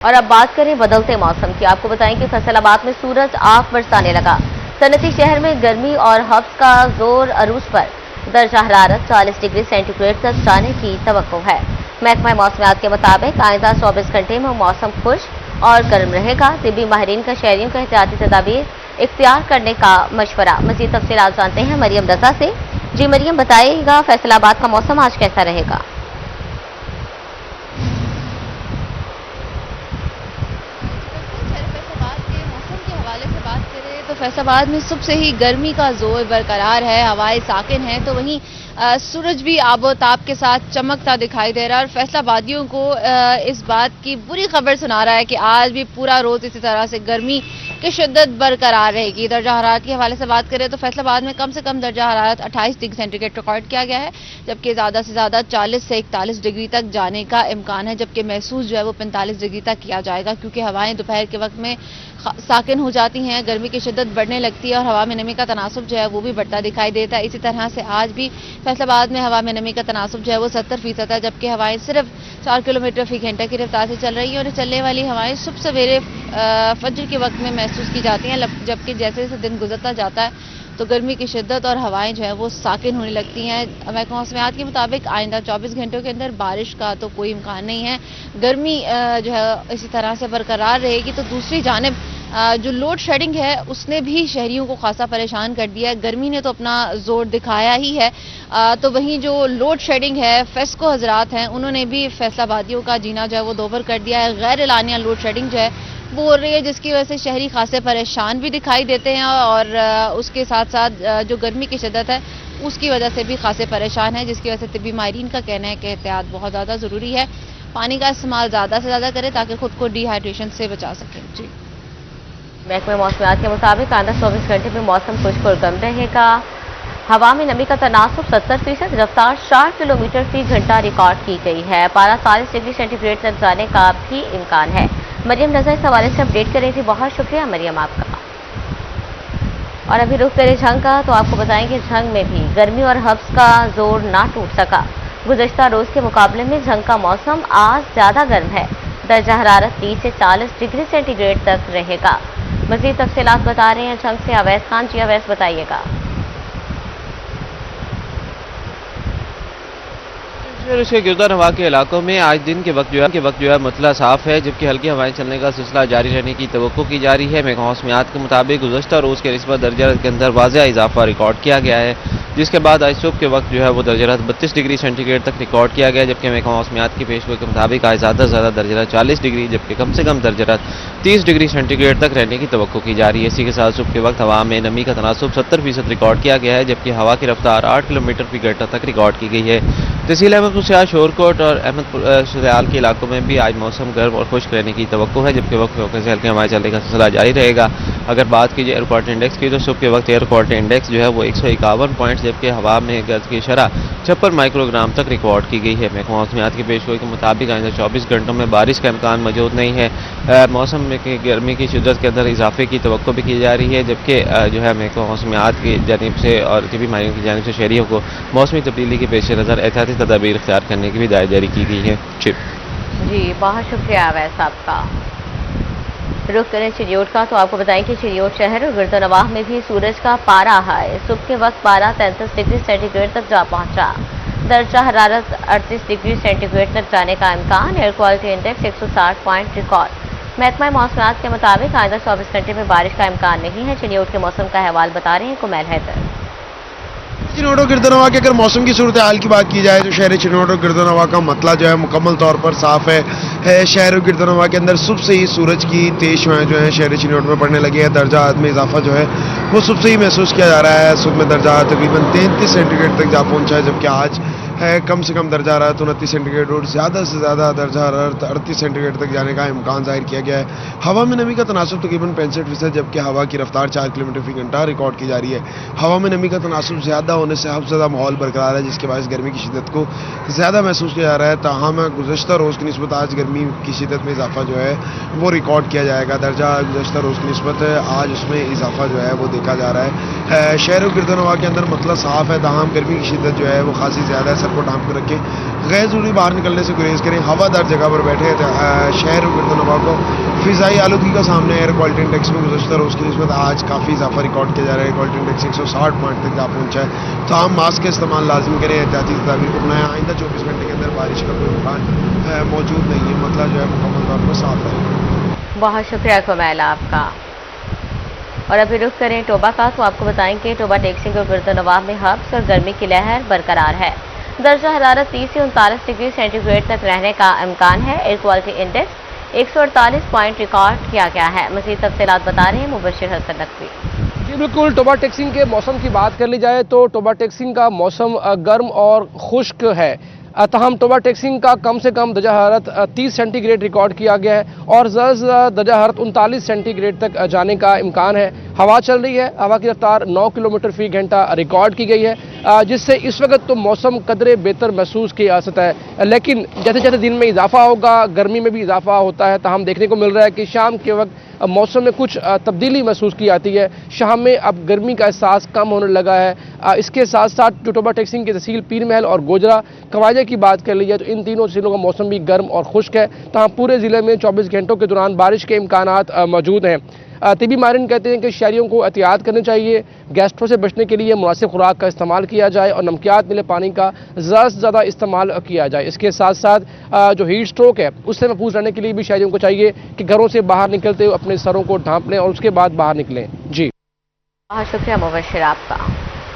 और अब बात करें बदलते मौसम की। आपको बताएं कि फैसलाबाद में सूरज आग बरसाने लगा। सनती शहर में गर्मी और हब्स का जोर अरूज पर। दर्जा हरारत 40 डिग्री सेंटीग्रेड तक जाने की तवक्को है। महकमा मौसमियात के मुताबिक आइंदा 24 घंटे में मौसम खुश्क और गर्म रहेगा। तिब्बी माहिरीन का शहरियों को एहतियाती तदाबीर इख्तियार करने का मशवरा। मजीद तफसीलात जानते हैं मरियम रजा से। जी मरियम, बताइएगा फैसलाबाद का मौसम आज कैसा रहेगा? तो फैसलाबाद में सुबह से ही गर्मी का जोर बरकरार है, हवाएं साकिन हैं, तो वहीं सूरज भी आबोताब के साथ चमकता दिखाई दे रहा है और फैसलाबादियों को इस बात की बुरी खबर सुना रहा है कि आज भी पूरा रोज इसी तरह से गर्मी की शिद्दत बरकरार रहेगी। दर्जा हरारत के हवाले से बात करें तो फैसलाबाद में कम से कम दर्जा हरारत 28 डिग्री सेंटीग्रेड रिकॉर्ड किया गया है, जबकि ज़्यादा से ज़्यादा 40 से 41 डिग्री तक जाने का इम्कान है, जबकि महसूस जो है वो 45 डिग्री तक किया जाएगा, क्योंकि हवाएं दोपहर के वक्त में साकिन हो जाती हैं, गर्मी की शिद्दत बढ़ने लगती है और हवा में नमी का तनासुब जो है वो भी बढ़ता दिखाई देता है। इसी तरह से आज भी फैसलाबाद में हवा में नमी का तनासुब जो है वो 70% है, जबकि हवाएं सिर्फ 4 किलोमीटर फी घंटे की रफ्तार से चल रही हैं और चलने वाली हवाएं सुबह सवेरे फजर के वक्त में महसूस की जाती हैं, जबकि जैसे जैसे दिन गुजरता जाता है तो गर्मी की शिद्दत और हवाएं जो है वो साकिन होने लगती हैं। महकमा मौसमियात के मुताबिक आइंदा 24 घंटों के अंदर बारिश का तो कोई इम्कान नहीं है। गर्मी जो है इसी तरह से बरकरार रहेगी। तो दूसरी जानिब जो लोड शेडिंग है उसने भी शहरियों को खासा परेशान कर दिया है। गर्मी ने तो अपना जोर दिखाया ही है, तो वहीं जो लोड शेडिंग है, फेस्को हजरात हैं, उन्होंने भी फैसलाबादियों का जीना जो है वो दोभर कर दिया है। गैर एलानिया लोड शेडिंग जो है वो हो रही है, जिसकी वजह से शहरी खासे परेशान भी दिखाई देते हैं और उसके साथ साथ जो गर्मी की शिद्दत है उसकी वजह से भी खासे परेशान है, जिसकी वजह से तिब्बी माहिरीन का कहना है कि एहतियात बहुत ज़्यादा ज़रूरी है। पानी का इस्तेमाल ज़्यादा से ज़्यादा करें ताकि खुद को डिहाइड्रेशन से बचा सकें। जी, महकमा मौसमियात के मुताबिक आइंदा 24 घंटे में मौसम खुश्क और गर्म रहेगा। हवा में नमी का तनासुब 70%, रफ्तार 4 किलोमीटर फी घंटा रिकॉर्ड की गई है। पारा 40 डिग्री सेंटीग्रेड तक जाने का भी इम्कान है। मरियम रजा इस हवाले से अपडेट कर रही थी, बहुत शुक्रिया मरियम आपका। और अभी रुख करें झंग का, तो आपको बताएंगे झंग में भी गर्मी और हब्स का जोर ना टूट सका। गुज़श्ता रोज के मुकाबले में झंग का मौसम आज ज्यादा गर्म है। दर्जा हरारत 30 से 40 डिग्री सेंटीग्रेड तक रहेगा। मजीद तफसीलात बता रहे हैं झंग से अवैस खान। जी अवैस, बताइएगा। इसके गिरदार हवा के इलाकों में आज दिन के वक्त जो है मतला साफ है, जबकि हल्की हवाएं चलने का सिलसिला जारी रहने की तवक्को की जा रही है। महकमा मौसमियात के मुताबिक गुज़श्ता रोज़ के निस्बत दर्जा के अंदर वाज़ेह इजाफा रिकॉर्ड किया गया है, जिसके बाद आज सुबह के वक्त जो है वो दर्जा 32 डिग्री सेंटीग्रेड तक रिकॉर्ड किया गया, जबकि महकमा मौसमियात की पेशगोई के मुताबिक आज ज़्यादा से ज़्यादा दर्जा 40 डिग्री जबकि कम से कम दर्जा 30 डिग्री सेंटीग्रेड तक रहने की तवक्को की जा रही है। इसी के साथ सुबह के वक्त हवा में नमी का तनासुब 70% रिकॉर्ड किया गया है, जबकि हवा की रफ्तार 8 किलोमीटर फी घंटा तक रिकॉर्ड की गई है। तहसील अहमदपुर से शोरकोट और अहमदपुर शरियाल के इलाकों में भी आज मौसम गर्म और खुश्क रहने की तवक्को है, जबकि वक्त वक्त से हल्की हवाएं चलने का सिलसिला जारी रहेगा। अगर बात कीजिए एयर क्वालिटी इंडेक्स की, तो सुबह के वक्त एयर क्वालिटी इंडेक्स जो है वो 151 पॉइंट, जबकि हवा में गज की शरह 56 माइक्रोग्राम तक रिकॉर्ड की गई है। महकमा मौसमियात की पेशगोई के मुताबिक आइंदा 24 घंटों में बारिश का इम्कान मौजूद नहीं है। मौसम में गर्मी की शिद्दत के अंदर इजाफे की तवक्को भी की जा रही है, जबकि जो है महकमा मौसमियात की जानिब से और तिब्बी माहिरीन की जानिब से शहरियों को मौसमी तब्दीली के पेश नज़र एहतियाती तदाबीर इख्तियार करने की भी हिदायत जारी की गई है। जी, बहुत शुक्रिया अवैस आपका। रुख करें चिड़ियोट का, तो आपको बताएं कि चिड़ियोट शहर और गिरदोनवाह में भी सूरज का पारा हाई सुबह के वक्त पारा 33 डिग्री सेंटीग्रेड तक जा पहुंचा। दर्जा हरारत 38 डिग्री सेंटीग्रेड तक जाने का इम्कान। Air quality index 160 point record. महकमा मौसमियात के मुताबिक आइंदा 24 घंटे में बारिश का इम्कान नहीं है। चिड़ियोट के मौसम का अहवाल बता रहे हैं कुमैल हैदर। चिनोट और गिरदोनवा के अगर मौसम की सूरत हाल की बात की जाए तो शहर चिनोट और गिरदोनवा का मतला जो है मुकम्मल तौर पर साफ है। शहर गिरदोनवा के अंदर सुबह से ही सूरज की तेज छाएं जो है शहर चिनोट में पड़ने लगी है। दर्जा में इजाफा जो है वो सुबह से ही महसूस किया जा रहा है। सुबह में दर्जा तकरीबन 33 सेंटीग्रेड तक जा पहुंचा है, जबकि आज है कम से कम दर्जा हरारत 29 सेंटीग्रेड और ज़्यादा से ज़्यादा दर्जा हरारत 38 सेंटीग्रेड तक जाने का इम्कान जाहिर किया गया है। हवा में नमी का तनासुब तकरीबन 65%, जबकि हवा की रफ्तार 4 किलोमीटर फी घंटा रिकॉर्ड की जा रही है। हवा में नमी का तनासुब ज़्यादा होने से हब ज़्यादा माहौल बरकरार है, जिसके बायस गर्मी की शिद्दत को ज़्यादा महसूस किया जा रहा है। ताहम गुज़श्ता रोज़ की निस्बत आज गर्मी की शिद्दत में इजाफा जो है वो रिकॉर्ड किया जाएगा। दर्जा गुज़श्ता रोज़ की निस्बत आज उसमें इजाफा जो है वो देखा जा रहा है। शहर गिरदोनवा के अंदर मतलब साफ है, ताहम गर्मी की शिद्दत जो है वो खासी ज़्यादा है। सर को ढांप कर रखें, गैर ज़रूरी बाहर निकलने से गुरेज करें, हवादार जगह पर बैठे शहर और गिरदनवा को फ़िज़ाई आलूदगी का सामने एयर क्वालिटी इंडेक्स में गुज़श्ता रोज़ की निस्बत आज काफ़ी इजाफा रिकॉर्ड किया जा रहा है। क्वालिटी इंडेक्स 160 पॉइंट तक जा पहुँचा है। तो हम मास्क का इस्तेमाल लाजमी करें, एहतियाती तदाबीर को अपनाएं। आइंदा 24 घंटे के अंदर बारिश का कोई इम्कान मौजूद नहीं है, मतलब जो है मुकम्मल तौर पर साफ है। बहुत शुक्रिया कुमैल आपका। और अभी रुख करें टोबा का, तो आपको बताएंगे टोबा टेक्सिंग और गिरदनवा में हब्स और गर्मी की लहर बरकरार है। दर्जा हरारत 30 से 39 डिग्री सेंटीग्रेड तक रहने का इम्कान है। Air quality index 148 point record किया गया है। मज़ीद तफसीलात बता रहे हैं मुबशिर हसन नकवी। जी बिल्कुल, टोबा टेक्सिंग के मौसम की बात कर ली जाए तो टोबा टेक्सिंग का मौसम गर्म और खुश्क है। तहम टोबा टेक्सिंग का कम से कम दर्जा हरारत 30 सेंटीग्रेड रिकॉर्ड किया गया है और ज़्यादा से ज़्यादा दर्जा हरारत 39 सेंटीग्रेड तक जाने का इम्कान है। हवा चल रही है, हवा की रफ्तार 9 किलोमीटर फी घंटा रिकॉर्ड की गई है, जिससे इस वक्त तो मौसम कदरे बेहतर महसूस की जा सकता है। लेकिन जैसे जैसे दिन में इजाफा होगा, गर्मी में भी इजाफा होता है, तहम देखने को मिल रहा है कि शाम के वक्त मौसम में कुछ तब्दीली महसूस की जाती है। शाम में अब गर्मी का एहसास कम होने लगा है। इसके साथ साथ टोबा टेक्सिंग की तहसील पीर महल और गोजरा कवाजे की बात कर ली जाए तो इन तीनों जिलों का मौसम भी गर्म और खुश्क है। तहाँ पूरे ज़िले में 24 घंटों के दौरान बारिश के इम्कानात मौजूद हैं। तिबी माहिरीन कहते हैं कि शहरियों को एहतियात करनी चाहिए, गैस्ट्रो से बचने के लिए मुनासिब खुराक का इस्तेमाल किया जाए और नमकियात मिले पानी का ज़्यादा से ज़्यादा इस्तेमाल किया जाए। इसके साथ साथ जो हीट स्ट्रोक है उससे महफूज रहने के लिए भी शहरियों को चाहिए कि घरों से बाहर निकलते हुए अपने सरों को ढांप लें और उसके बाद बाहर निकलें। जी बहुत शुक्रिया मुबशिर आपका।